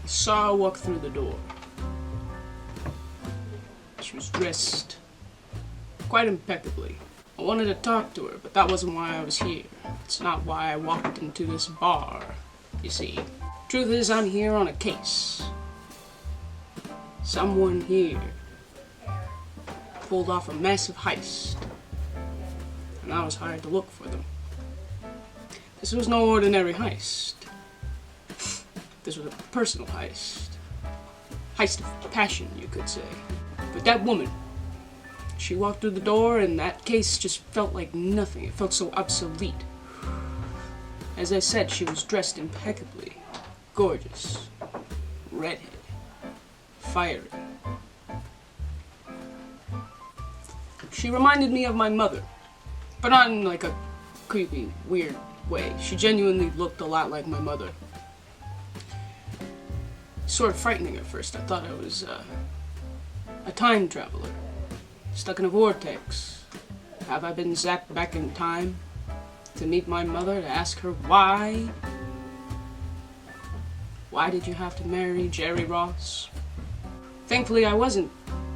I saw her walk through the door. She was dressed quite impeccably. I wanted to talk to her, but that wasn't why I was here. It's not why I walked into this bar, you see. Truth is, I'm here on a case. Someone here pulled off a massive heist, and I was hired to look for them. This was no ordinary heist. This was a personal heist. Heist of passion, you could say. But that woman, she walked through the door and that case just felt like nothing. It felt so obsolete. As I said, she was dressed impeccably. Gorgeous. Redhead. Fiery. She reminded me of my mother. But not in like a creepy, weird way. She genuinely looked a lot like my mother. Sort of frightening at first. I thought I was a time traveler. Stuck in a vortex. Have I been zapped back in time to meet my mother, to ask her why? Why did you have to marry Jerry Ross? Thankfully, I wasn't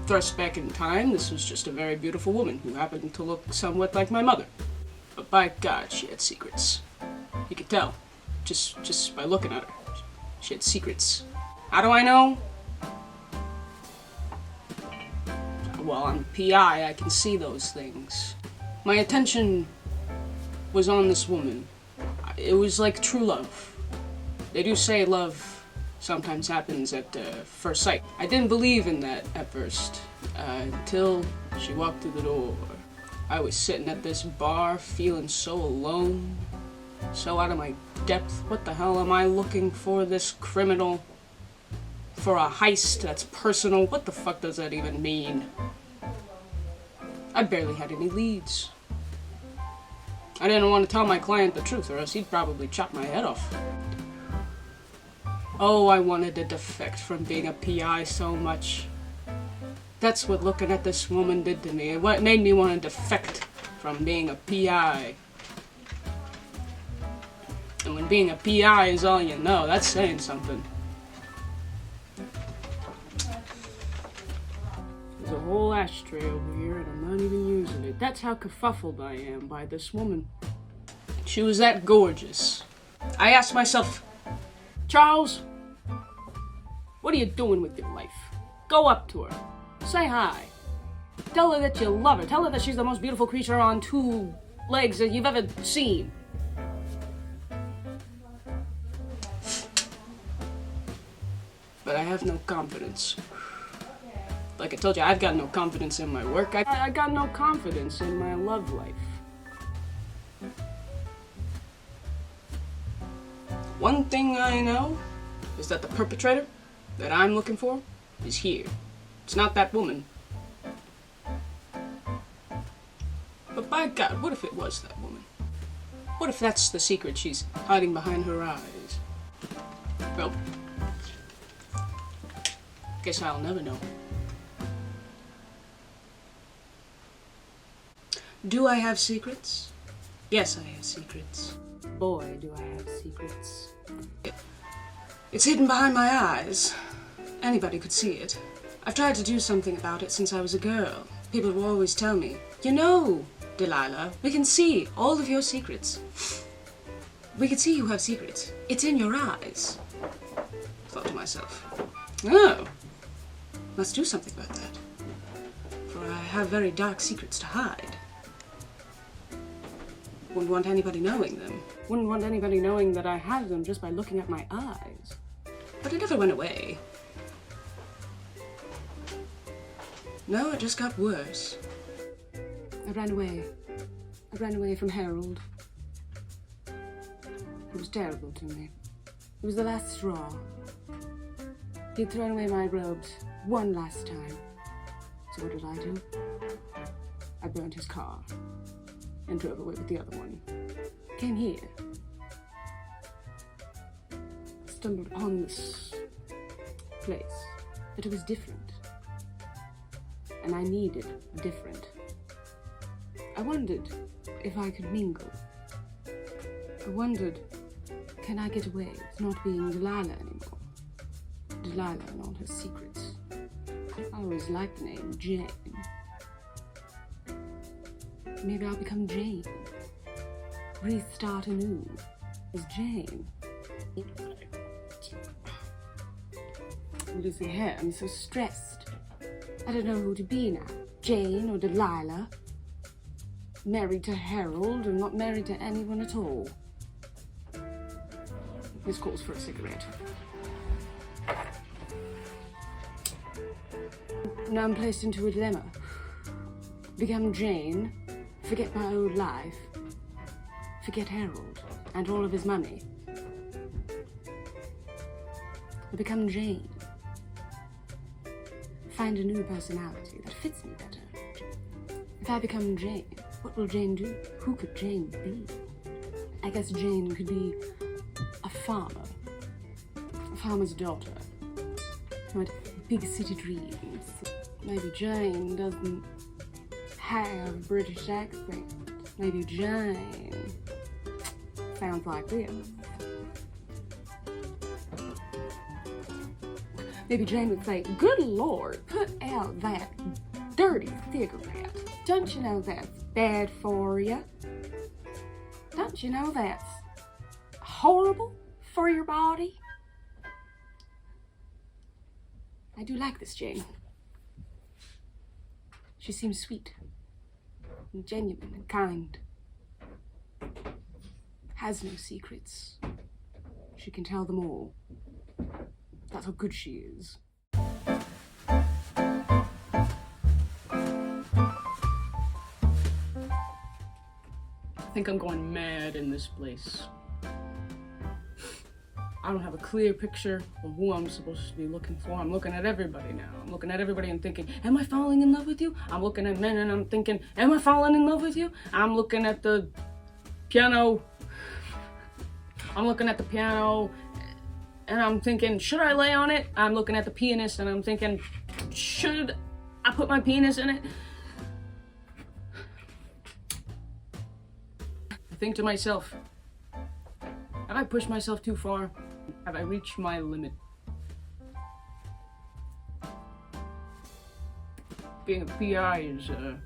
thrust back in time. This was just a very beautiful woman who happened to look somewhat like my mother. But by God, she had secrets. You could tell, just by looking at her. She had secrets. How do I know? Well, I'm a PI, I can see those things. My attention was on this woman. It was like true love. They do say love sometimes happens at first sight. I didn't believe in that at first, until she walked through the door. I was sitting at this bar feeling so alone, so out of my depth. What the hell am I looking for this criminal? For a heist that's personal? What the fuck does that even mean? I barely had any leads. I didn't want to tell my client the truth, or else he'd probably chop my head off. Oh, I wanted to defect from being a PI so much. That's what looking at this woman did to me. It made me want to defect from being a PI. And when being a PI is all you know, that's saying something. There's a whole ashtray over here and I'm not even using it. That's how kerfuffled I am by this woman. She was that gorgeous. I asked myself, Charles, what are you doing with your life? Go up to her. Say hi. Tell her that you love her. Tell her that she's the most beautiful creature on two legs that you've ever seen. But I have no confidence. Like I told you, I've got no confidence in my work. I got no confidence in my love life. One thing I know is that the perpetrator that I'm looking for is here. It's not that woman. But by God, what if it was that woman? What if that's the secret she's hiding behind her eyes? Well, guess I'll never know. Do I have secrets? Yes, I have secrets. Boy, do I have secrets. It's hidden behind my eyes. Anybody could see it. I've tried to do something about it since I was a girl. People will always tell me, you know, Deliliah, we can see all of your secrets. We can see you have secrets. It's in your eyes. I thought to myself, oh, must do something about that. For I have very dark secrets to hide. Wouldn't want anybody knowing them. Wouldn't want anybody knowing that I have them just by looking at my eyes. But it never went away. No, it just got worse. I ran away. I ran away from Harold. It was terrible to me. It was the last straw. He'd thrown away my robes one last time. So what did I do? I burned his car and drove away with the other one. Came here. Stumbled upon this place, but it was different. And I needed different. I wondered if I could mingle. I wondered, can I get away with not being Tallulah anymore? Delilah and all her secrets. I always liked the name Jane. Maybe I'll become Jane. Restart anew as Jane. I'm losing hair. I'm so stressed. I don't know who to be now. Jane or Delilah. Married to Harold or not married to anyone at all. This calls for a cigarette. Now I'm placed into a dilemma. Become Jane, forget my old life, forget Harold and all of his money. Or become Jane. Find a new personality that fits me better. If I become Jane, what will Jane do? Who could Jane be? I guess Jane could be a farmer. A farmer's daughter. Who had big city dreams. Maybe Jane doesn't have a British accent. Maybe Jane sounds like this. Maybe Jane would say, "Good Lord, put out that dirty cigarette. Don't you know that's bad for you? Don't you know that's horrible for your body?" I do like this Jane. She seems sweet and genuine and kind. Has no secrets. She can tell them all. That's how good she is. I think I'm going mad in this place. I don't have a clear picture of who I'm supposed to be looking for. I'm looking at everybody now. I'm looking at everybody and thinking, am I falling in love with you? I'm looking at men and I'm thinking, am I falling in love with you? I'm looking at the piano. I'm looking at the piano and I'm thinking, should I lay on it? I'm looking at the pianist and I'm thinking, should I put my penis in it? I think to myself, have I pushed myself too far? Have I reached my limit? Being a PI is a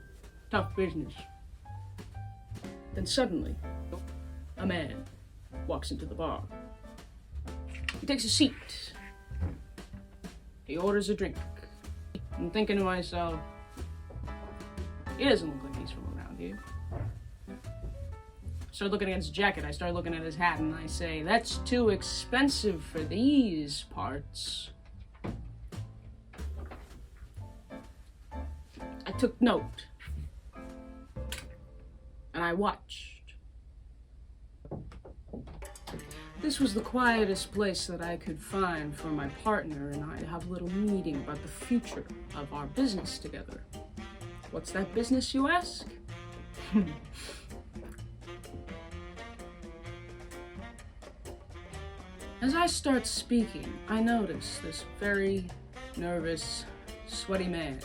tough business. Then suddenly, a man walks into the bar. He takes a seat. He orders a drink. I'm thinking to myself, he doesn't look like he's from around here. I start looking at his jacket, I start looking at his hat, and I say, that's too expensive for these parts. I took note. And I watched. This was the quietest place that I could find for my partner and I to have a little meeting about the future of our business together. What's that business, you ask? As I start speaking, I notice this very nervous, sweaty man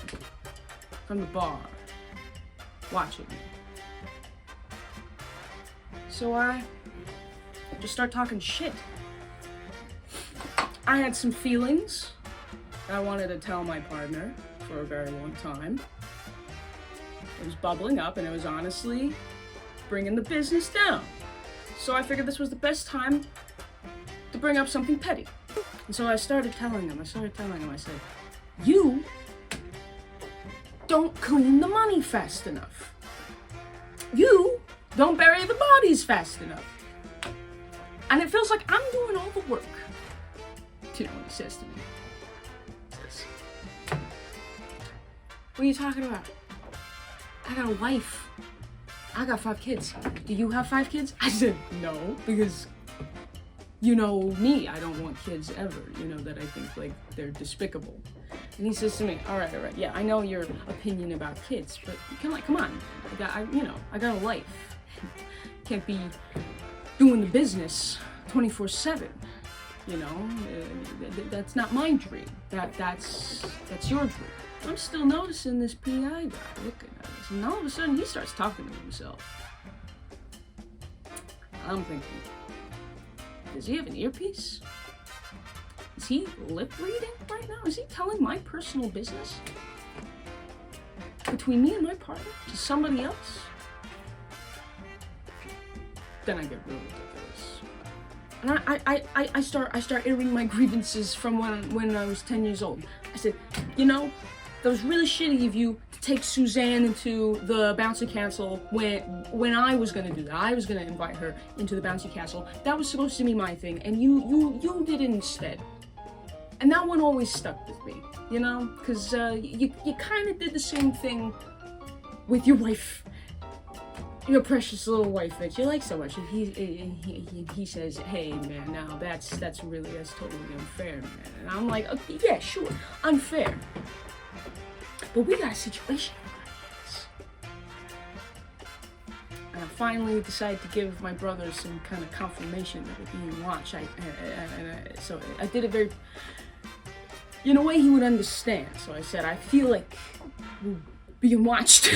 from the bar watching me. So I just start talking shit. I had some feelings that I wanted to tell my partner for a very long time. It was bubbling up and it was honestly bringing the business down. So I figured this was the best time to bring up something petty. And so I started telling him, I said, you don't clean the money fast enough. You don't bury the bodies fast enough. And it feels like I'm doing all the work. Do you know what he says to me? He says, what are you talking about? I got a wife. I got 5 kids. Do you have 5 kids? I said, no, because you know me, I don't want kids ever. You know that I think like they're despicable. And he says to me, all right, yeah, I know your opinion about kids, but come on, I got a life. Can't be doing the business 24/7. You know, that's not my dream. That's your dream. I'm still noticing this PI guy looking at us, and all of a sudden he starts talking to himself. I'm thinking, does he have an earpiece? Is he lip reading right now? Is he telling my personal business between me and my partner to somebody else? Then I get real ridiculous. And I start airing my grievances from when I was 10 years old. I said, you know, that was really shitty of you to take Suzanne into the bouncy castle when I was gonna do that. I was gonna invite her into the bouncy castle. That was supposed to be my thing, and you did it instead. And that one always stuck with me, you know, because you kind of did the same thing with your wife. Your precious little wife that you like so much, and he says, "Hey man, now that's totally unfair, man." And I'm like, okay, yeah, sure, unfair, but we got a situation. And I finally decided to give my brother some kind of confirmation that we're being watched. So I did it very, in a way he would understand. So I said, I feel like we're being watched.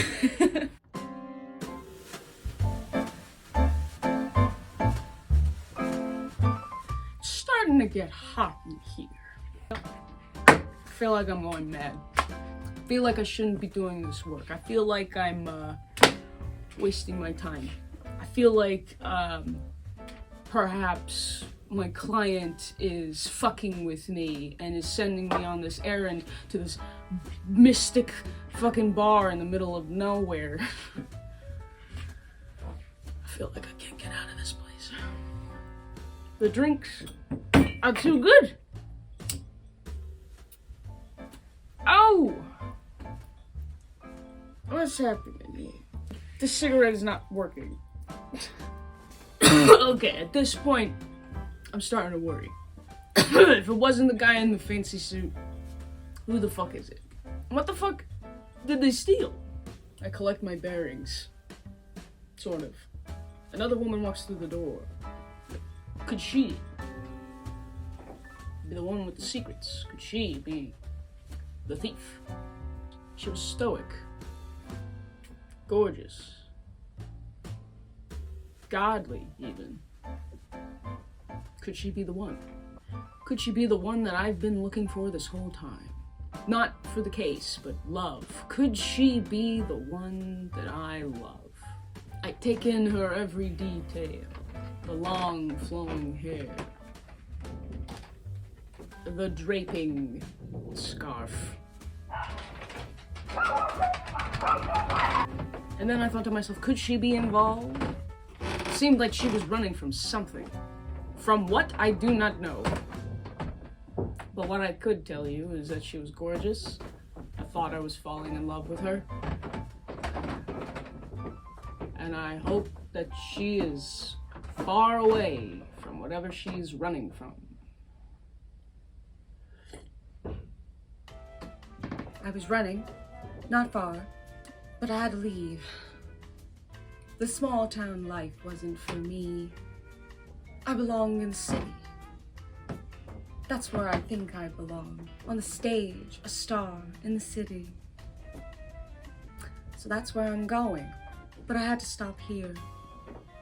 Starting to get hot in here. I feel like I'm going mad. I feel like I shouldn't be doing this work. I feel like I'm wasting my time. I feel like perhaps my client is fucking with me and is sending me on this errand to this mystic fucking bar in the middle of nowhere. I feel like I can't get out of this place. The drinks are too good. Oh! What's happening here? This cigarette is not working. Okay, at this point, I'm starting to worry. If it wasn't the guy in the fancy suit, who the fuck is it? What the fuck did they steal? I collect my bearings. Sort of. Another woman walks through the door. Could she be the one with the secrets? Could she be the thief? She was stoic, gorgeous, godly even. Could she be the one? Could she be the one that I've been looking for this whole time? Not for the case, but love. Could she be the one that I love? I take in her every detail. The long flowing hair. The draping scarf. And then I thought to myself, could she be involved? It seemed like she was running from something. From what, I do not know. But what I could tell you is that she was gorgeous. I thought I was falling in love with her. And I hope that she is far away from whatever she's running from. I was running, not far, but I had to leave. The small town life wasn't for me. I belong in the city. That's where I think I belong. On the stage, a star in the city. So that's where I'm going. But I had to stop here.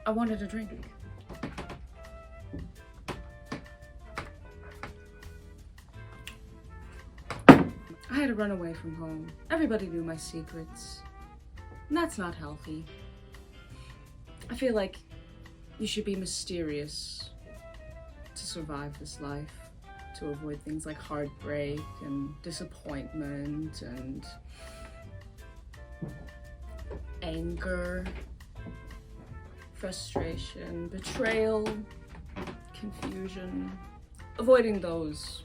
I wanted a drink. I had to run away from home. Everybody knew my secrets. And that's not healthy. I feel like you should be mysterious to survive this life, to avoid things like heartbreak and disappointment and anger, frustration, betrayal, confusion. Avoiding those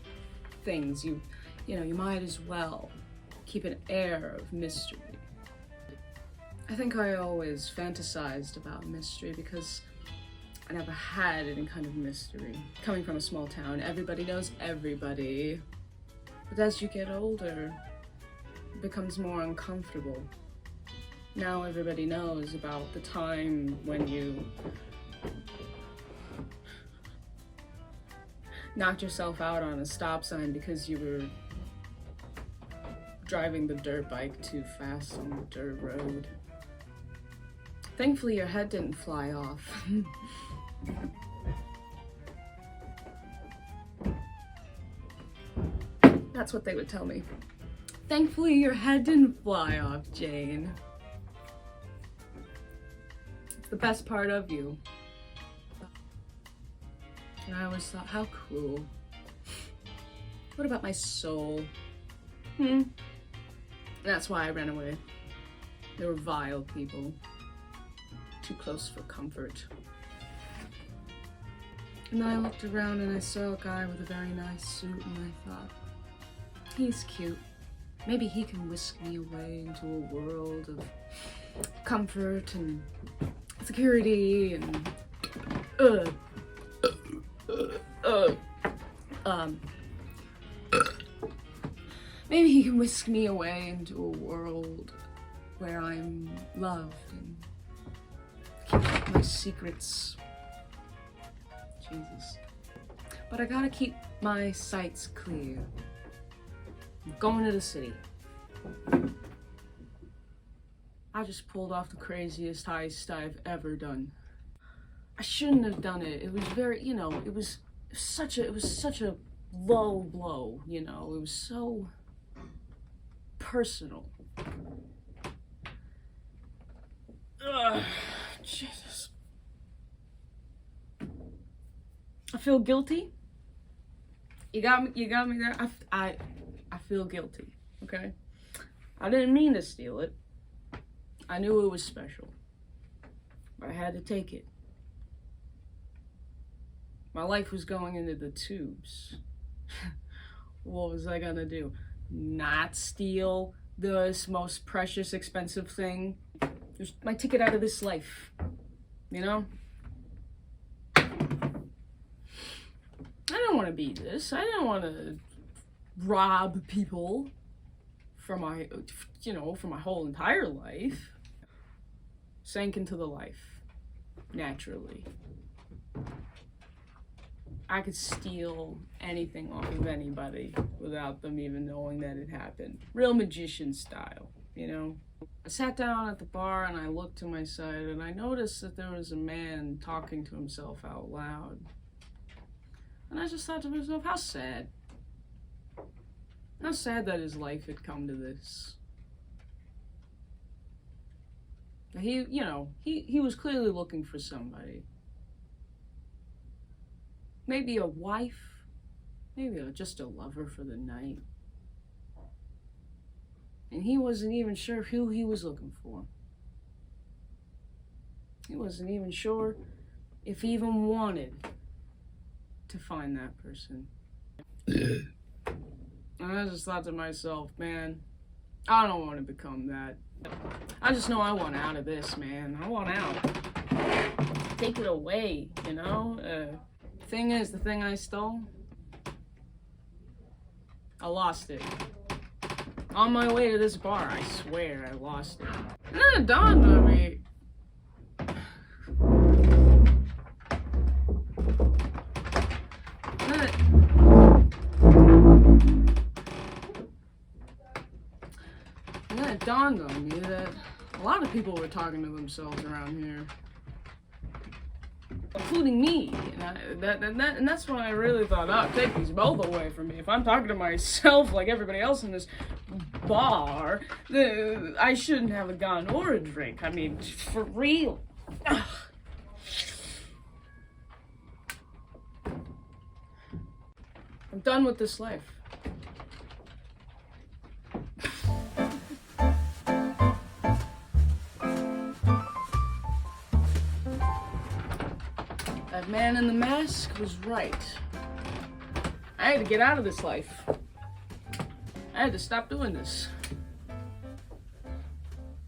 things, you might as well keep an air of mystery. I think I always fantasized about mystery because I never had any kind of mystery. Coming from a small town, everybody knows everybody. But as you get older, it becomes more uncomfortable. Now everybody knows about the time when you knocked yourself out on a stop sign because you were driving the dirt bike too fast on the dirt road. Thankfully, your head didn't fly off. That's what they would tell me. Thankfully, your head didn't fly off, Jane. It's the best part of you. And I always thought, how cruel. What about my soul? That's why I ran away. They were vile people. Too close for comfort. And then I looked around and I saw a guy with a very nice suit and I thought, he's cute. Maybe he can whisk me away into a world of comfort and security and maybe he can whisk me away into a world where I'm loved and keep my secrets. Jesus. But I gotta keep my sights clear. I'm going to the city. I just pulled off the craziest heist I've ever done. I shouldn't have done it. It was very, you know, it was such a low blow, you know. It was so personal. Ugh, Jesus. I feel guilty. You got me there. I feel guilty, okay? I didn't mean to steal it. I knew it was special, but I had to take it. My life was going into the tubes. What was I gonna do? Not steal this most precious, expensive thing? There's my ticket out of this life, you know? I don't want to be this. I didn't want to rob people for my, you know, for my whole entire life. Sank into the life, naturally. I could steal anything off of anybody without them even knowing that it happened. Real magician style, you know? I sat down at the bar and I looked to my side and I noticed that there was a man talking to himself out loud. And I just thought to myself, how sad. How sad that his life had come to this. He, you know, he was clearly looking for somebody. Maybe a wife, maybe just a lover for the night. And he wasn't even sure who he was looking for. He wasn't even sure if he even wanted to find that person. And I just thought to myself, man, I don't want to become that. I just know I want out of this, man. I want out. Take it away, you know? Thing is, the thing I stole, I lost it. On my way to this bar, I swear I lost it. And then it dawned on me. And then it dawned on me that a lot of people were talking to themselves around here. Including me, and that's when I really thought, oh, take these both away from me. If I'm talking to myself like everybody else in this bar, I shouldn't have a gun or a drink. I mean, for real. Ugh. I'm done with this life. That man in the mask was right. I had to get out of this life. I had to stop doing this.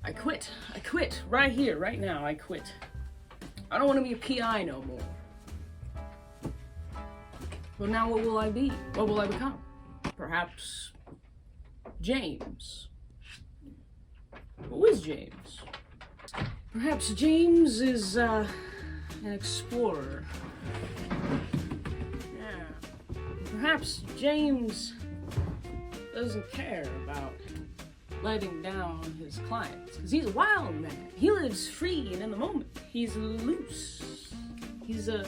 I quit. I quit. Right here, right now, I quit. I don't want to be a PI no more. Well, now what will I be? What will I become? Perhaps James. Who is James? Perhaps James is, an explorer. Yeah. Perhaps James doesn't care about letting down his clients, because he's a wild man. He lives free and in the moment. He's loose. He's a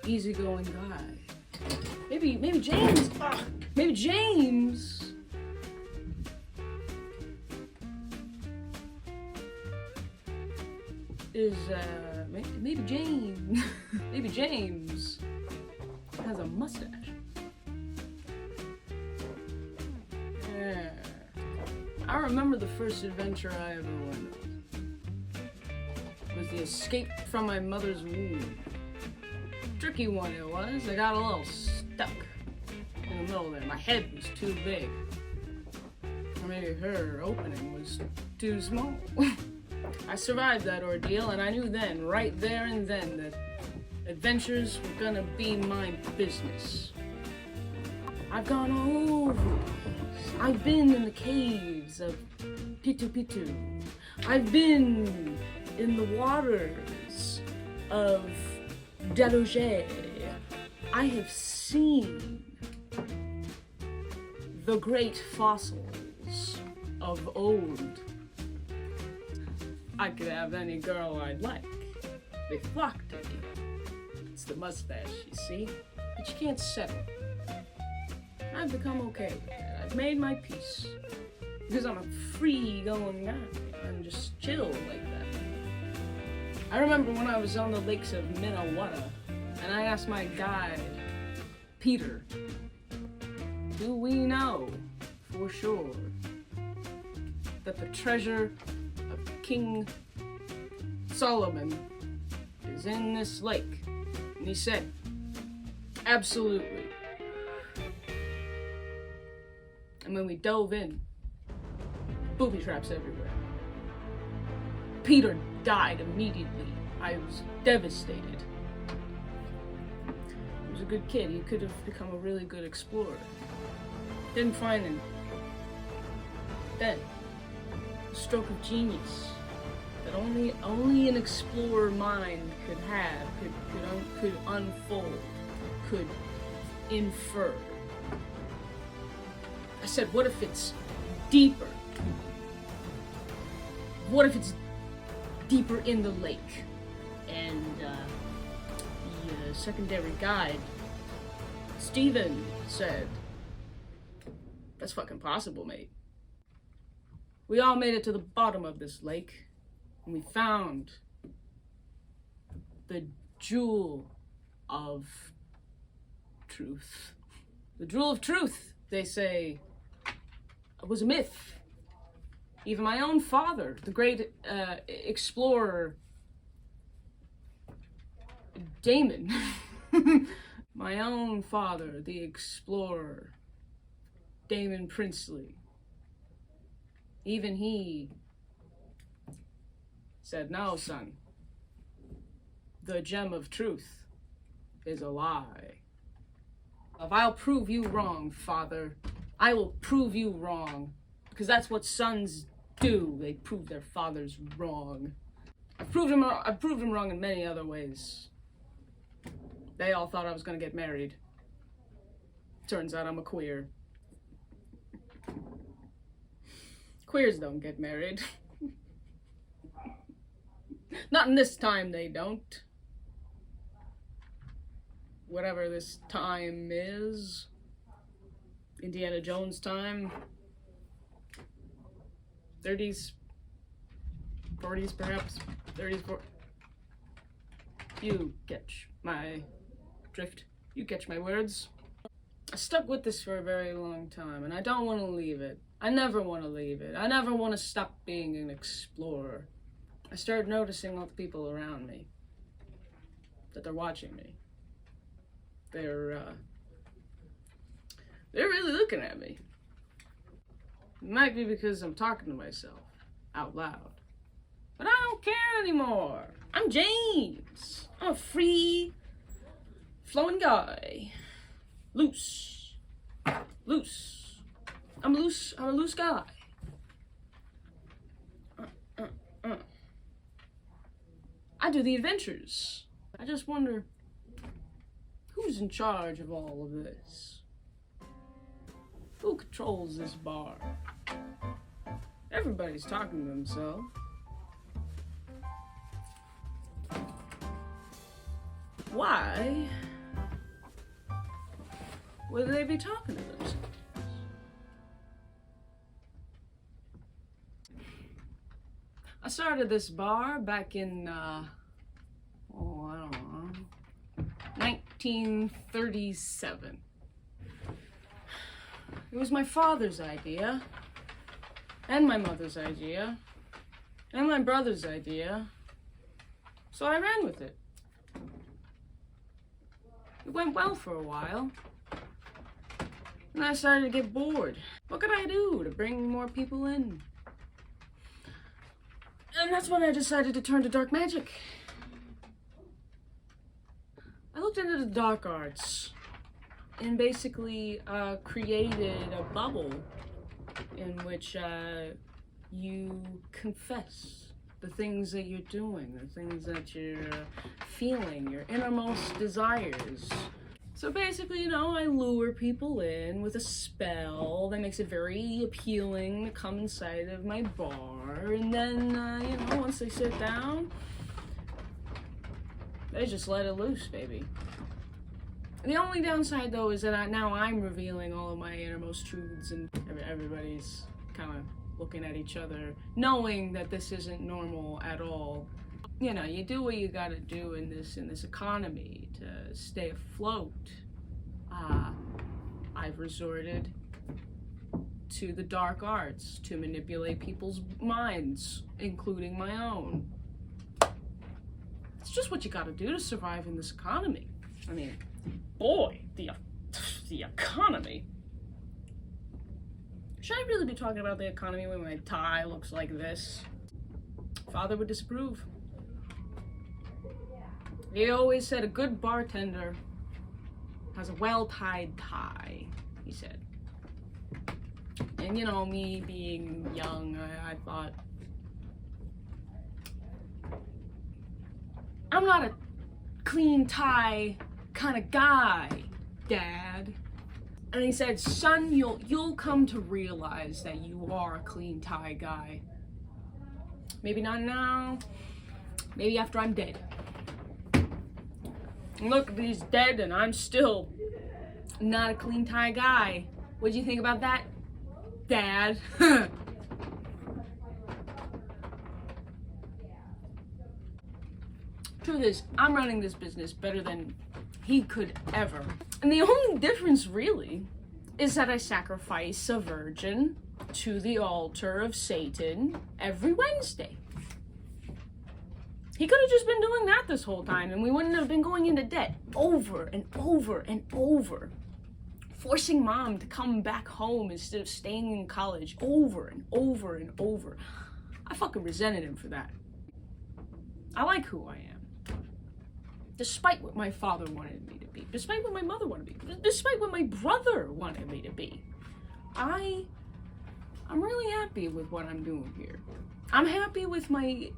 easygoing guy. Maybe James. Maybe James. Maybe James. Maybe James has a mustache. Yeah. I remember the first adventure I ever went on. It was the escape from my mother's womb. Tricky one it was. I got a little stuck in the middle there. My head was too big. Or maybe her opening was too small. I survived that ordeal, and I knew then, right there and then, that adventures were gonna be my business. I've gone all over these. I've been in the caves of Pitu Pitu. I've been in the waters of delirious. I have seen the great fossils of old. I could have any girl I'd like. They flock to me. It's the mustache, you see, but you can't settle. I've become okay with it. I've made my peace. Because I'm a free-going guy. I'm just chill like that. I remember when I was on the lakes of Minnesota, and I asked my guide, Peter, do we know for sure that the treasure of King Solomon is in this lake? And he said, absolutely. And when we dove in, booby traps everywhere. Peter died immediately. I was devastated. He was a good kid. He could have become a really good explorer. Didn't find him. Then, a stroke of genius that only an explorer mind could have, could unfold, could infer. I said, what if it's deeper? What if it's deeper in the lake? And the secondary guide, Steven, said, that's fucking possible, mate. We all made it to the bottom of this lake, and we found the jewel of truth. The jewel of truth, they say, was a myth. Even my own father, the great explorer, Damon, my own father, the explorer, Damon Princely, even he said, no, son, the gem of truth is a lie. If I'll prove you wrong, father, I will prove you wrong, because that's what sons do. They prove their fathers wrong. I've proved him wrong in many other ways. They all thought I was gonna get married. Turns out I'm a queer. Queers don't get married. Not in this time, they don't. Whatever this time is. Indiana Jones time. 30s, 40s perhaps, 30s, 40s. You catch my drift. You catch my words. I stuck with this for a very long time, and I don't want to leave it. I never want to leave it. I never want to stop being an explorer. I started noticing all the people around me, that they're watching me. They're really looking at me. It might be because I'm talking to myself out loud. But I don't care anymore. I'm James. I'm a free flowing guy. Loose. Loose. I'm a loose guy. I do the adventures. I just wonder, who's in charge of all of this? Who controls this bar? Everybody's talking to themselves. Why would they be talking to themselves? I started this bar back in, I don't know, 1937. It was my father's idea, and my mother's idea, and my brother's idea, so I ran with it. It went well for a while, and I started to get bored. What could I do to bring more people in? And that's when I decided to turn to dark magic. I looked into the dark arts and basically created a bubble in which you confess the things that you're doing, the things that you're feeling, your innermost desires. So basically, you know, I lure people in with a spell that makes it very appealing to come inside of my bar, and then, you know, once they sit down, they just let it loose, baby. The only downside, though, is that now I'm revealing all of my innermost truths, and everybody's kind of looking at each other, knowing that this isn't normal at all. You know, you do what you gotta do in this economy to stay afloat. I've resorted to the dark arts to manipulate people's minds, including my own. It's just what you gotta do to survive in this economy. I mean, boy, the economy. Should I really be talking about the economy when my tie looks like this? Father would disapprove. He always said a good bartender has a well-tied tie, he said. And you know, me being young, I thought, I'm not a clean tie kind of guy, Dad. And he said, son, you'll come to realize that you are a clean tie guy. Maybe not now, maybe after I'm dead. Look, he's dead and I'm still not a clean tie guy. What do you think about that, Dad? Truth is, I'm running this business better than he could ever. And the only difference, really, is that I sacrifice a virgin to the altar of Satan every Wednesday. He could have just been doing that this whole time and we wouldn't have been going into debt over and over and over. Forcing Mom to come back home instead of staying in college over and over and over. I fucking resented him for that. I like who I am. Despite what my father wanted me to be. Despite what my mother wanted me to be. Despite what my brother wanted me to be. I'm really happy with what I'm doing here. I'm happy with my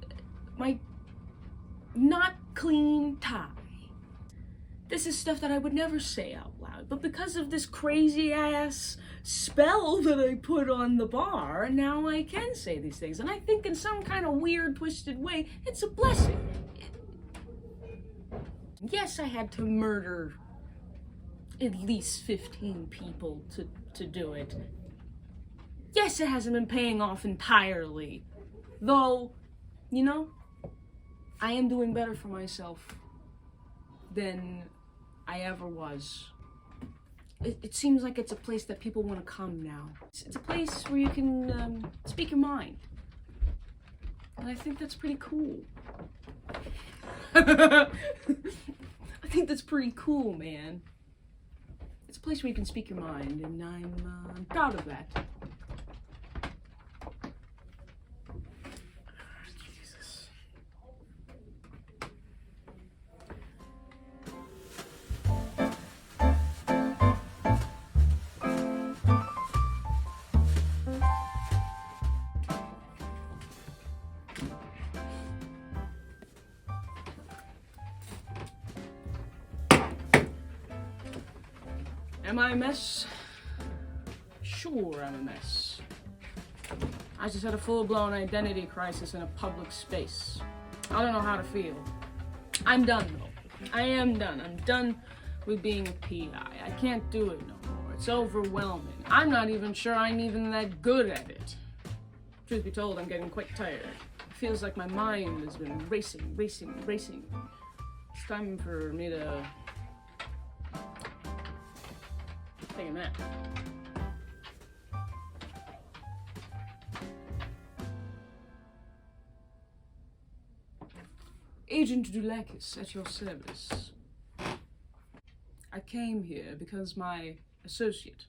not clean tie. This is stuff that I would never say out loud, but because of this crazy ass spell that I put on the bar, now I can say these things. And I think in some kind of weird, twisted way, it's a blessing. Yes, I had to murder at least 15 people to do it. Yes, it hasn't been paying off entirely. Though, you know, I am doing better for myself than I ever was. It seems like it's a place that people want to come now. It's a place where you can speak your mind. And I think that's pretty cool. I think that's pretty cool, man. It's a place where you can speak your mind, and I'm proud of that. Jesus. Am I a mess? Sure, I'm a mess. I just had a full-blown identity crisis in a public space. I don't know how to feel. I'm done, though. I am done. I'm done with being a PI. I can't do it no more. It's overwhelming. I'm not even sure I'm even that good at it. Truth be told, I'm getting quite tired. Feels like my mind has been racing. It's time for me to take a nap. Agent Delirious at your service. I came here because my associate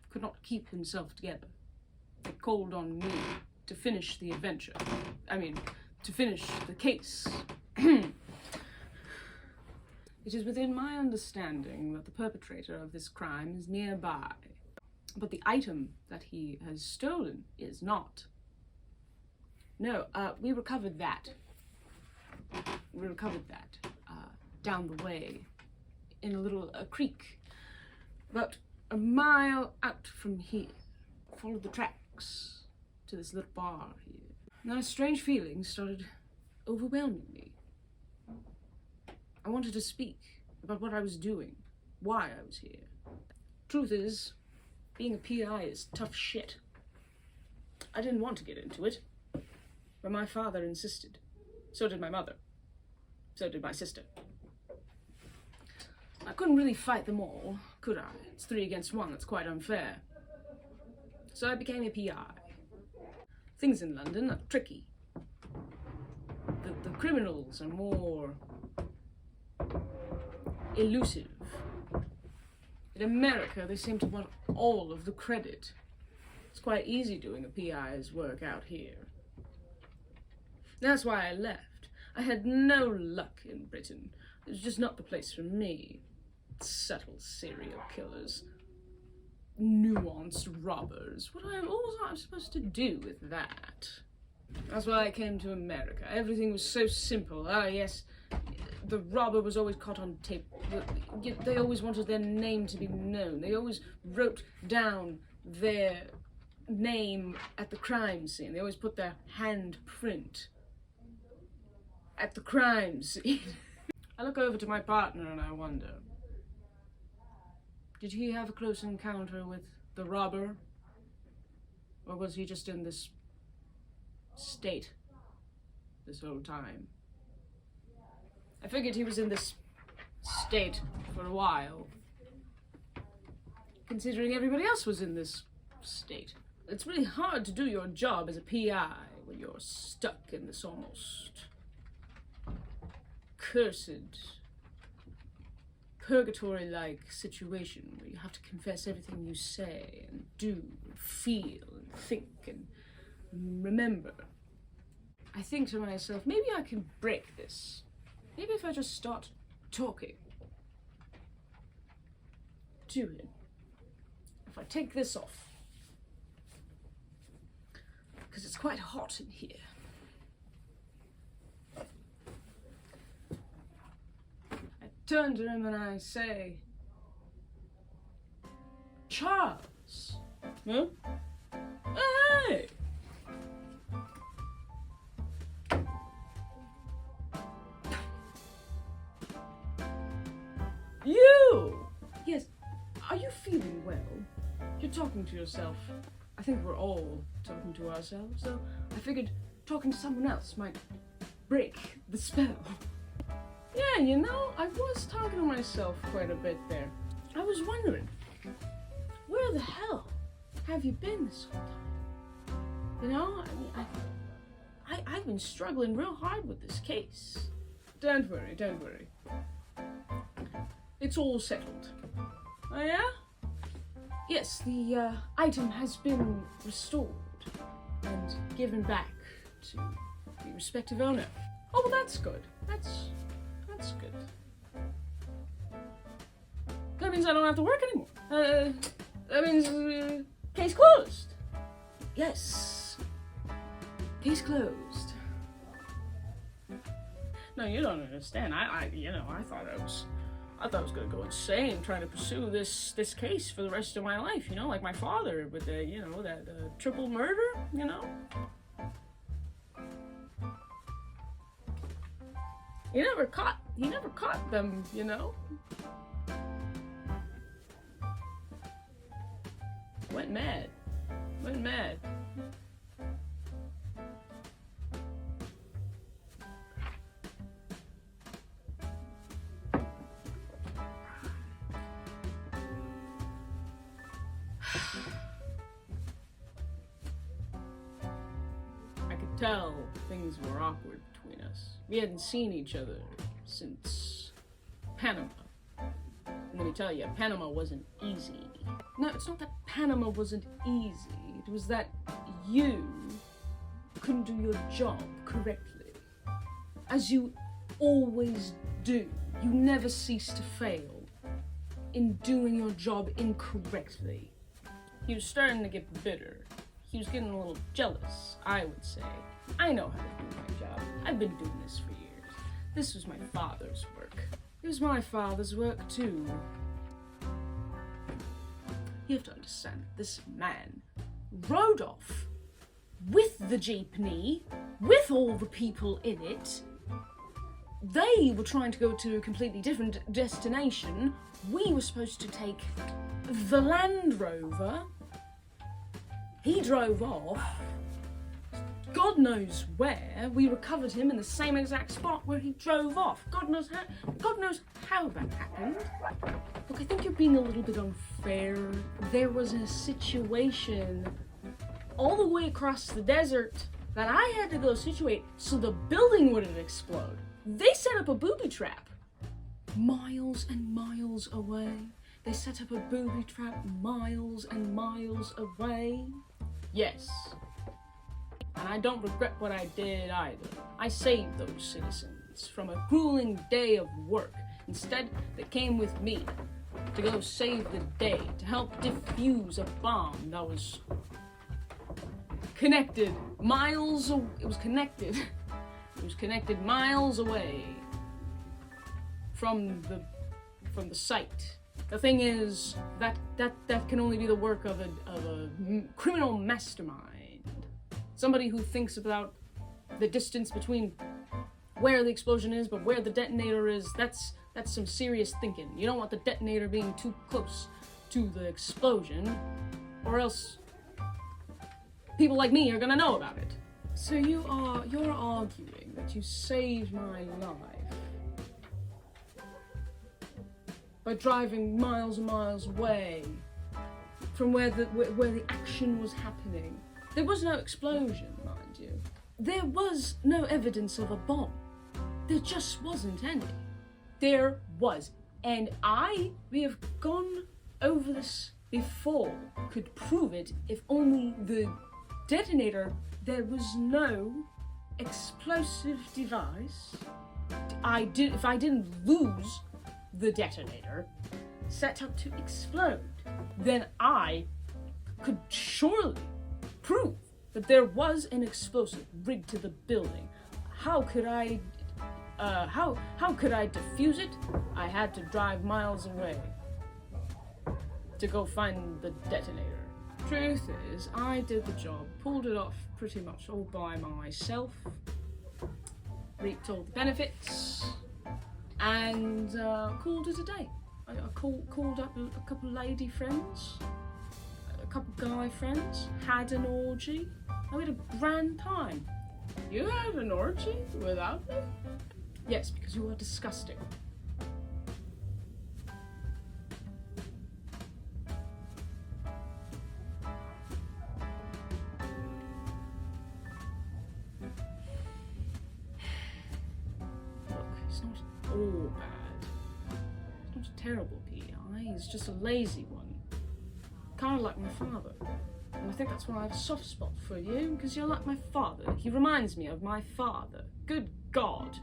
could not keep himself together. He called on me to finish the adventure. To finish the case. It is within my understanding that the perpetrator of this crime is nearby, but the item that he has stolen is not. No, we recovered that. Down the way, in a creek, about a mile out from here. Followed the tracks to this little bar here. And then a strange feeling started overwhelming me. I wanted to speak about what I was doing, why I was here. Truth is, being a PI is tough shit. I didn't want to get into it, but my father insisted. So did my mother. So did my sister. I couldn't really fight them all, could I? It's 3 against 1, that's quite unfair. So I became a PI. Things in London are tricky. The criminals are more elusive. In America, they seem to want all of the credit. It's quite easy doing a PI's work out here. That's why I left. I had no luck in Britain. It was just not the place for me. Subtle serial killers. Nuanced robbers. What was I supposed to do with that? That's why I came to America. Everything was so simple. Ah, yes, the robber was always caught on tape. They always wanted their name to be known. They always wrote down their name at the crime scene. They always put their handprint at the crime scene. I look over to my partner and I wonder, did he have a close encounter with the robber? Or was he just in this state this whole time? I figured he was in this state for a while, considering everybody else was in this state. It's really hard to do your job as a PI when you're stuck in this almost cursed, purgatory-like situation where you have to confess everything you say and do and feel and think and remember. I think to myself, maybe I can break this. Maybe if I just start talking to him. If I take this off. Because it's quite hot in here. I turn to him and I say, Charles. Huh? Hey! You! Yes, are you feeling well? You're talking to yourself. I think we're all talking to ourselves, so I figured talking to someone else might break the spell. Yeah, you know, I was talking to myself quite a bit there. I was wondering, where the hell have you been this whole time? You know, I've been struggling real hard with this case. Don't worry, don't worry. It's all settled. Oh yeah? Yes, the item has been restored and given back to the respective owner. Oh, well, that's good. That's good. That means I don't have to work anymore. That means case closed. Yes, case closed. No, you don't understand. I thought I was gonna go insane trying to pursue this case for the rest of my life, you know, like my father with the, you know, that triple murder, you know. He never caught them, you know. Went mad. I could tell things were awkward between us. We hadn't seen each other since Panama. And let me tell you, Panama wasn't easy. No, it's not that Panama wasn't easy. It was that you couldn't do your job correctly. As you always do. You never cease to fail in doing your job incorrectly. He was starting to get bitter. He was getting a little jealous, I would say. I know how to do my job. I've been doing this for years. This was my father's work. It was my father's work too. You have to understand, this man rode off with the jeepney, with all the people in it. They were trying to go to a completely different destination. We were supposed to take the Land Rover. He drove off. God knows where. We recovered him in the same exact spot where he drove off. God knows how that happened. Look, I think you're being a little bit unfair. There was a situation all the way across the desert that I had to go situate so the building wouldn't explode. They set up a booby trap miles and miles away. They set up a booby trap miles and miles away. Yes. And I don't regret what I did either. I saved those citizens from a grueling day of work. Instead, they came with me to go save the day, to help defuse a bomb that was connected miles away. It was connected miles away from the site. The thing is that can only be the work of a criminal mastermind. Somebody who thinks about the distance between where the explosion is but where the detonator is. That's some serious thinking. You don't want the detonator being too close to the explosion, or else people like me are gonna know about it. So you're arguing that you saved my life by driving miles and miles away from where the action was happening. There was no explosion, mind you. There was no evidence of a bomb. There just wasn't any. There was. And we have gone over this before, could prove it if only the detonator, there was no explosive device. If I didn't lose the detonator set up to explode, then I could surely prove that there was an explosive rigged to the building. How could I defuse it? I had to drive miles away to go find the detonator. Truth is, I did the job, pulled it off pretty much all by myself, reaped all the benefits, and called it a day. I called up a couple lady friends, a couple guy friends, had an orgy, and we had a grand time. You had an orgy without me? Yes, because you are disgusting. Look, he's not all bad. He's not a terrible PI, he's just a lazy one. Kind of like my father. And I think that's why I have a soft spot for you, because you're like my father. He reminds me of my father. Good God.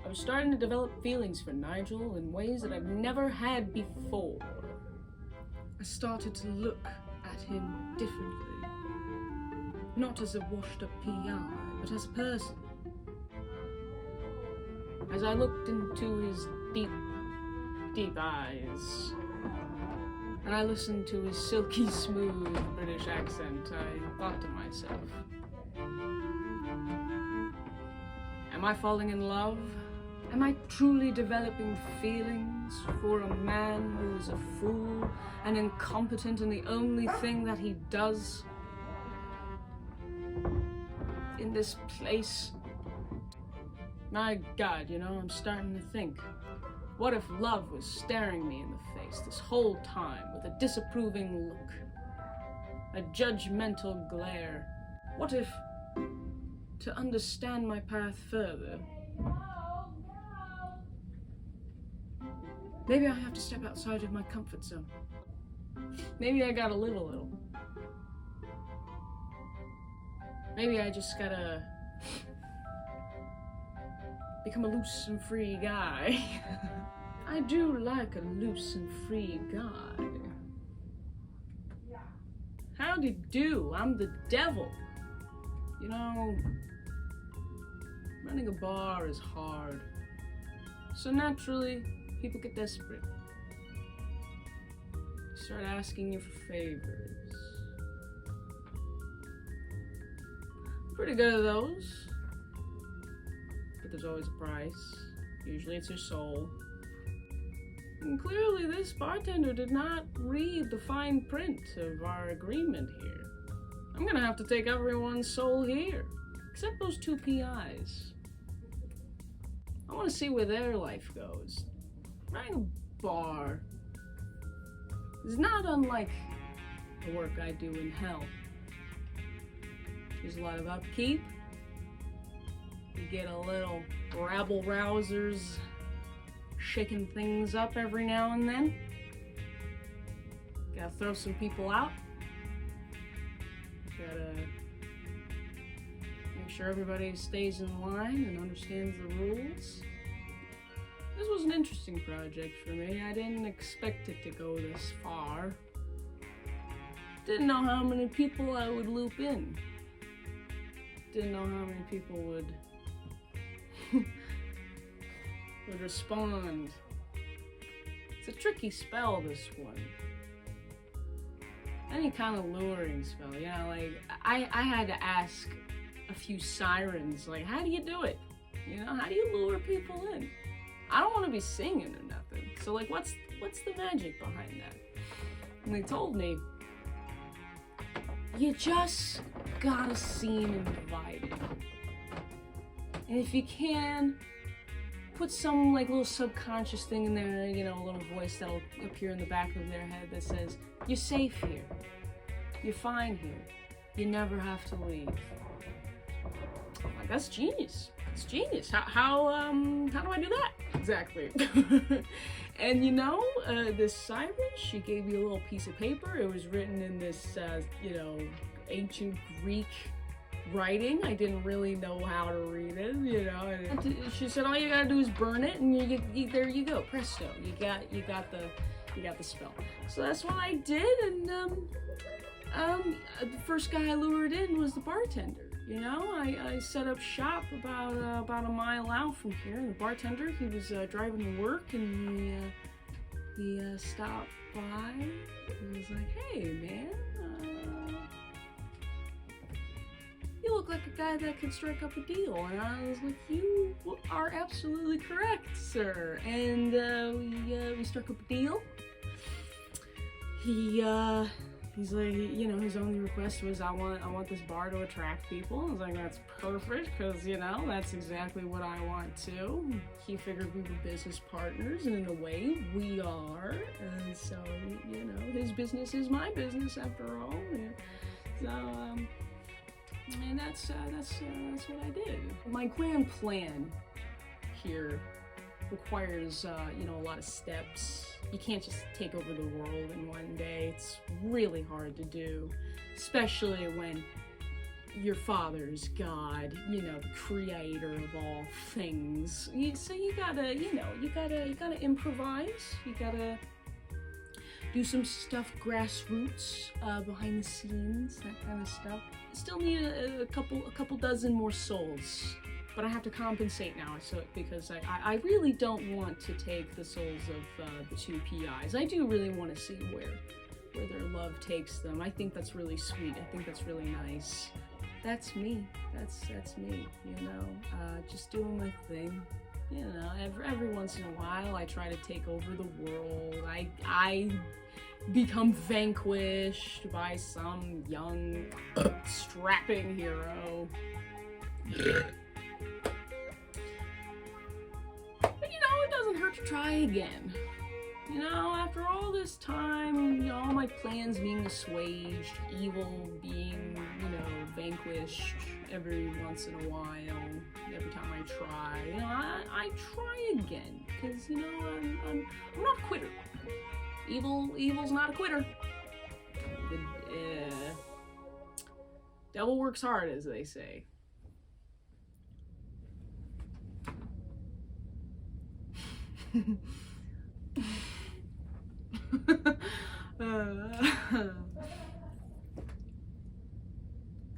I was starting to develop feelings for Nigel in ways that I've never had before. I started to look at him differently. Not as a washed-up PI, but as a person. As I looked into his deep, deep eyes, and I listened to his silky smooth British accent, I thought to myself, am I falling in love? Am I truly developing feelings for a man who is a fool and incompetent in the only thing that he does in this place? My God, I'm starting to think, what if love was staring me in the face this whole time with a disapproving look? a judgmental glare. What if, to understand my path further, maybe I have to step outside of my comfort zone? Maybe I gotta live a little. Maybe I just gotta become a loose and free guy. I do like a loose and free guy. Howdy do, I'm the devil. You know, running a bar is hard. So naturally, people get desperate. Start asking you for favors. I'm pretty good at those. But there's always a price. Usually it's your soul. And clearly this bartender did not read the fine print of our agreement here. I'm gonna have to take everyone's soul here, except those two PIs. I wanna see where their life goes. Running a bar is not unlike the work I do in hell. There's a lot of upkeep. You get a little rabble-rousers shaking things up every now and then. Gotta throw some people out. Gotta make sure everybody stays in line and understands the rules. This was an interesting project for me. I didn't expect it to go this far. Didn't know how many people I would loop in. Didn't know how many people would would respond. It's a tricky spell, this one. Any kind of luring spell, you know, like I had to ask a few sirens, like, how do you do it? You know, how do you lure people in? I don't want to be singing or nothing. So like, what's the magic behind that? And they told me, you just gotta seem inviting. And if you can, put some like little subconscious thing in there, you know, a little voice that'll appear in the back of their head that says, you're safe here. You're fine here. You never have to leave. I'm like, that's genius. It's genius. How do I do that? Exactly. And you know, this siren, she gave me a little piece of paper. It was written in this, you know, ancient Greek writing. I didn't really know how to read it, you know. And she said, all you gotta do is burn it, and there you go, presto. You got the spell. So that's what I did, and the first guy I lured in was the bartender. You know, I set up shop about a mile out from here, and the bartender, he was driving to work, and he stopped by. He was like, hey man, you look like a guy that could strike up a deal. And I was like, you are absolutely correct, sir. And we struck up a deal. He's like, you know, his only request was, I want this bar to attract people. I was like, that's perfect, because, you know, that's exactly what I want too. He figured we were business partners, and in a way, we are. And so, you know, his business is my business after all. So, and that's what I did. My grand plan here requires, you know, a lot of steps. You can't just take over the world in one day. It's really hard to do, especially when your father's God, you know, the creator of all things. So you gotta, you know, you gotta improvise. You gotta do some stuff grassroots, behind the scenes, that kind of stuff. Still need a couple dozen more souls. But I have to compensate now, because I really don't want to take the souls of the two PIs. I do really want to see where their love takes them. I think that's really sweet. I think that's really nice. That's me. That's me. You know, just doing my thing. You know, every once in a while, I try to take over the world. I become vanquished by some young, strapping hero. But you know, it doesn't hurt to try again. You know, after all this time, you know, all my plans being assuaged, evil being, you know, vanquished every once in a while, every time I try, you know, I try again, because, you know, I'm not a quitter. Evil's not a quitter. The devil works hard, as they say.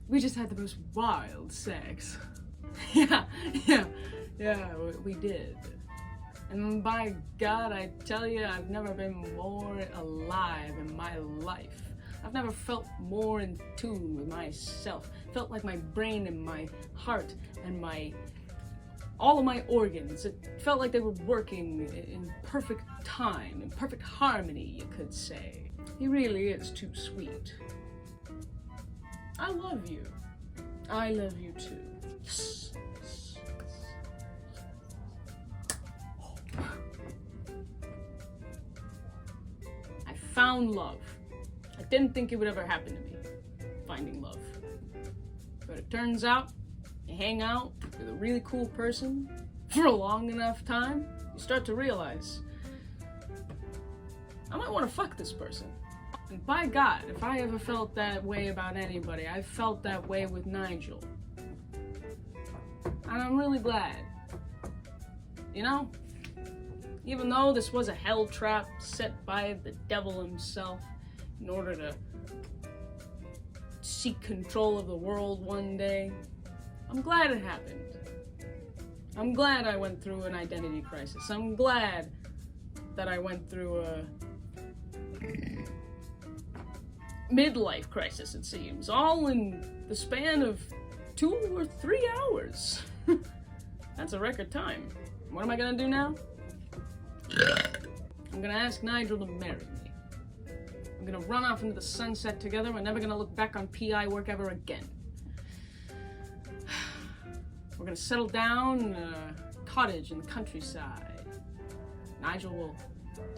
We just had the most wild sex. Yeah, we did. And by God, I tell you, I've never been more alive in my life. I've never felt more in tune with myself. Felt like my brain and my heart and all of my organs, it felt like they were working in perfect time, in perfect harmony, you could say. He really is too sweet. I love you. I love you too. Yes. I found love. I didn't think it would ever happen to me, finding love. But it turns out, you hang out with a really cool person for a long enough time, you start to realize, I might want to fuck this person. And by God, if I ever felt that way about anybody, I felt that way with Nigel. And I'm really glad. You know? Even though this was a hell trap set by the devil himself in order to seek control of the world one day, I'm glad it happened. I'm glad I went through an identity crisis. I'm glad that I went through a midlife crisis, it seems, all in the span of 2 or 3 hours. That's a record time. What am I gonna do now? I'm gonna ask Nigel to marry me. I'm gonna run off into the sunset together. We're never gonna look back on PI work ever again. We're gonna settle down in a cottage in the countryside. Nigel will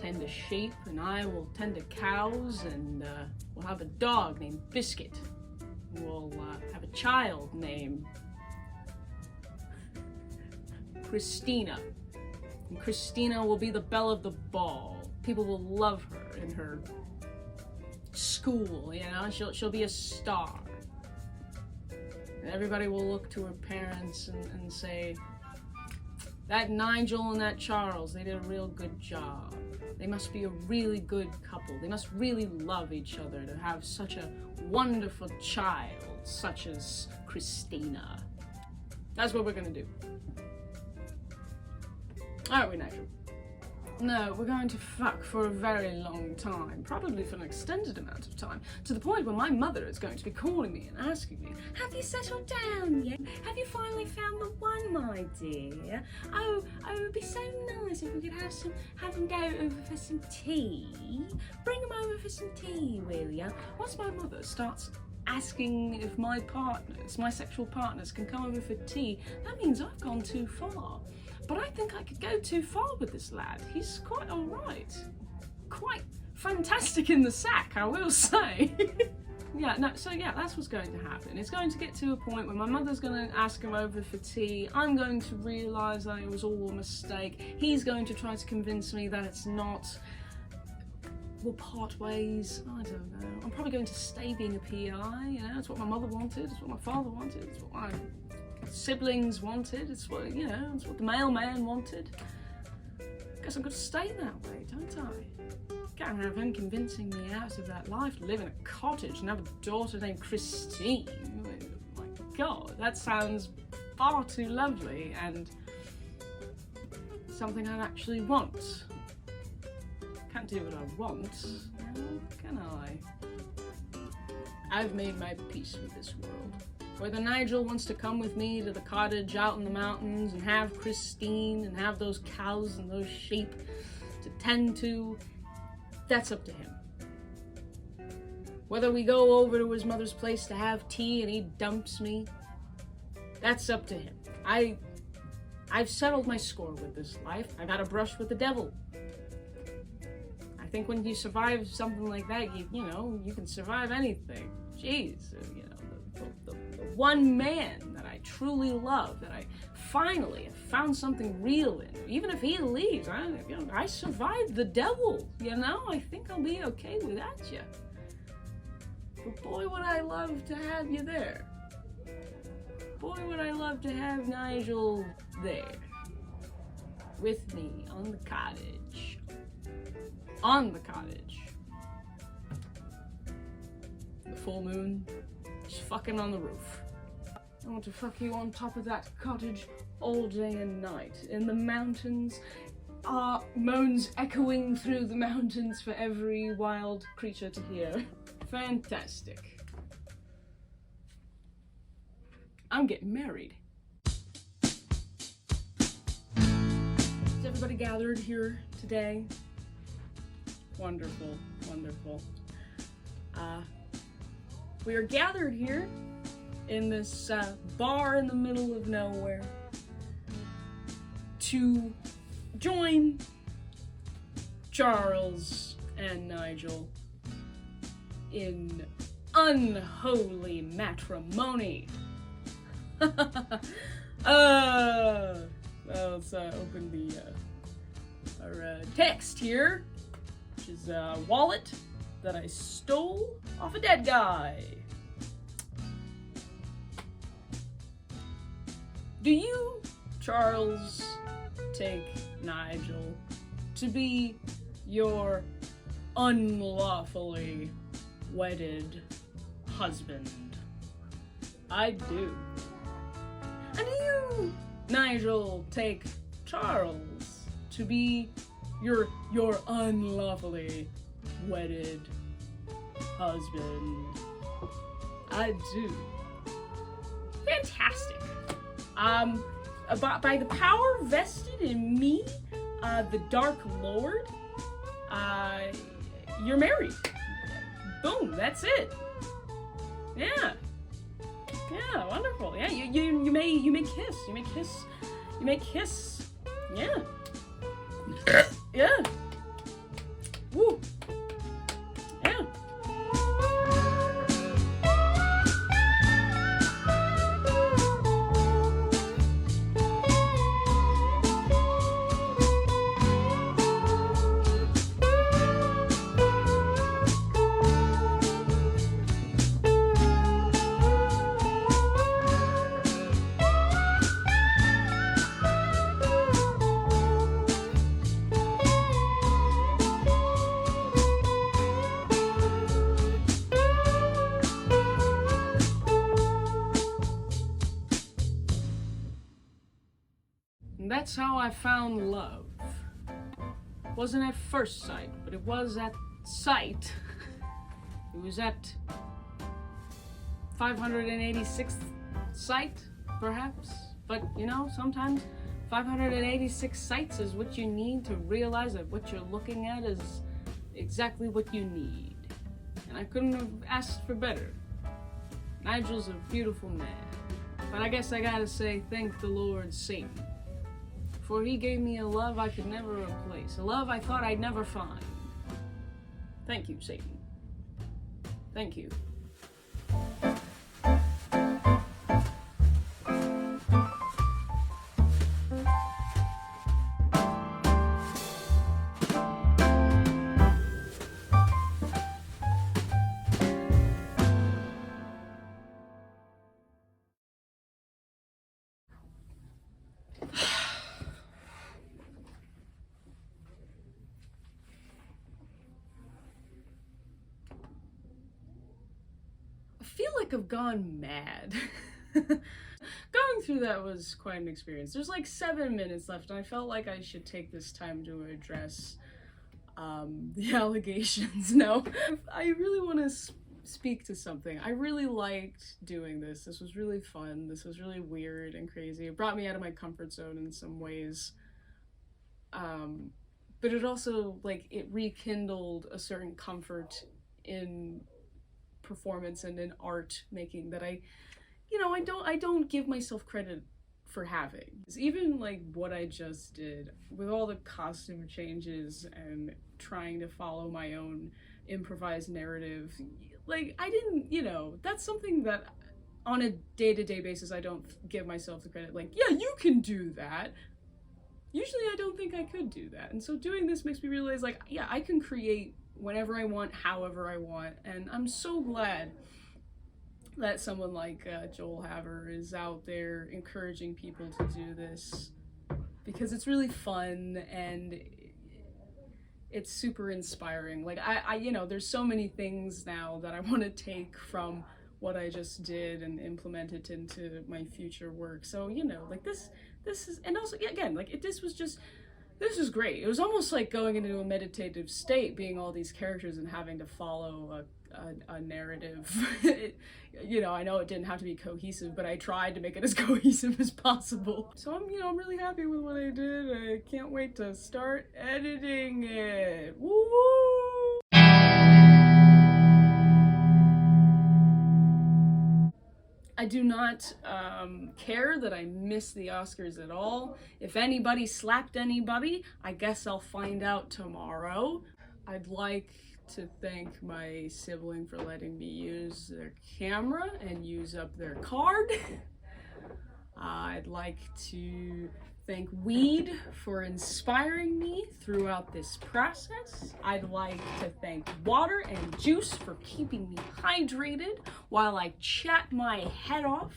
tend to sheep, and I will tend to cows, and we'll have a dog named Biscuit. We'll have a child named Christina. And Christina will be the belle of the ball. People will love her in her school, you know? She'll be a star. And everybody will look to her parents and say, that Nigel and that Charles, they did a real good job. They must be a really good couple. They must really love each other to have such a wonderful child, such as Christina. That's what we're gonna do. Aren't we, Nigel? No, we're going to fuck for a very long time, probably for an extended amount of time, to the point where my mother is going to be calling me and asking me, have you settled down yet? Have you finally found the one, my dear? Oh, it would be so nice if we could have them go over for some tea. Bring them over for some tea, will ya? Once my mother starts asking if my sexual partners can come over for tea, that means I've gone too far. But I think I could go too far with this lad. He's quite alright. Quite fantastic in the sack, I will say. So that's what's going to happen. It's going to get to a point where my mother's going to ask him over for tea. I'm going to realise that it was all a mistake. He's going to try to convince me that it's not. We'll part ways. I don't know. I'm probably going to stay being a PI, you know. It's what my mother wanted. It's what my father wanted. It's what my siblings wanted. It's what, you know, it's what the mailman wanted. Guess I'm gonna stay that way, don't I? Can't have him convincing me out of that life to live in a cottage and have a daughter named Christine. Oh my God, that sounds far too lovely and something I'd actually want. Can't do what I want, can I? I've made my peace with this world. Whether Nigel wants to come with me to the cottage out in the mountains and have Christine and have those cows and those sheep to tend to, that's up to him. Whether we go over to his mother's place to have tea and he dumps me, that's up to him. I've settled my score with this life. I've had a brush with the devil. think when you survive something like that, you know, you can survive anything. Jeez, you know, the one man that I truly love, that I finally have found something real in, even if he leaves, I survived the devil, you know? I think I'll be okay without you. But boy, would I love to have you there. Boy, would I love to have Nigel there. With me on the cottage. On the cottage. The full moon is fucking on the roof. I want to fuck you on top of that cottage all day and night. In the mountains, moans echoing through the mountains for every wild creature to hear. Fantastic. I'm getting married. Is everybody gathered here today? Wonderful, wonderful. We are gathered here in this bar in the middle of nowhere to join Charles and Nigel in unholy matrimony. Let's open our text here, which is a wallet that I stole off a dead guy. Do you, Charles, take Nigel to be your unlawfully wedded husband? I do. And do you, Nigel, take Charles to be your unlawfully wedded husband? I do. Fantastic. By the power vested in me, the Dark Lord, you're married. Boom, that's it. Yeah. Yeah, wonderful. Yeah, you may kiss. Yeah. Yeah. Woo. Yeah. And that's how I found love. It wasn't at first sight, but it was at sight. It was at 586th sight, perhaps. But, you know, sometimes 586 sights is what you need to realize that what you're looking at is exactly what you need. And I couldn't have asked for better. Nigel's a beautiful man. But I guess I gotta say, thank the Lord Satan. For he gave me a love I could never replace. A love I thought I'd never find. Thank you, Satan. Thank you. I feel like I've gone mad. Going through that was quite an experience. There's like 7 minutes left, and I felt like I should take this time to address the allegations. No, I really want to speak to something. I really liked doing this. This was really fun. This was really weird and crazy. It brought me out of my comfort zone in some ways. But it also, like, it rekindled a certain comfort in performance and in art making that I don't give myself credit for having. Even like what I just did with all the costume changes and trying to follow my own improvised narrative, like I didn't, you know, that's something that on a day-to-day basis I don't give myself the credit, like, yeah, you can do that. Usually I don't think I could do that. And so doing this makes me realize, like, yeah, I can create whenever I want, however I want, and I'm so glad that someone like Joel Haver is out there encouraging people to do this, because it's really fun and it's super inspiring. Like I you know, there's so many things now that I want to take from what I just did and implement it into my future work. So, you know, like this is, and also again, like this was great. It was almost like going into a meditative state, being all these characters and having to follow a narrative. You know, I know it didn't have to be cohesive, but I tried to make it as cohesive as possible. So I'm, you know, I'm really happy with what I did. I can't wait to start editing it. Woo! I do not care that I missed the Oscars at all. If anybody slapped anybody, I guess I'll find out tomorrow. I'd like to thank my sibling for letting me use their camera and use up their card. I'd like to thank weed for inspiring me throughout this process. I'd like to thank water and juice for keeping me hydrated while I chat my head off.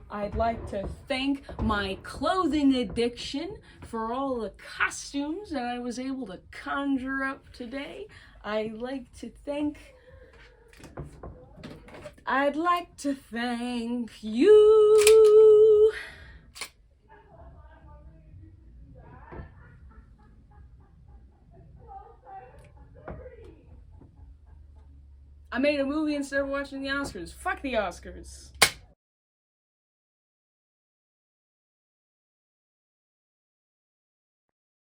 I'd like to thank my clothing addiction for all the costumes that I was able to conjure up today. I'd like to thank you. I made a movie instead of watching the Oscars. Fuck the Oscars.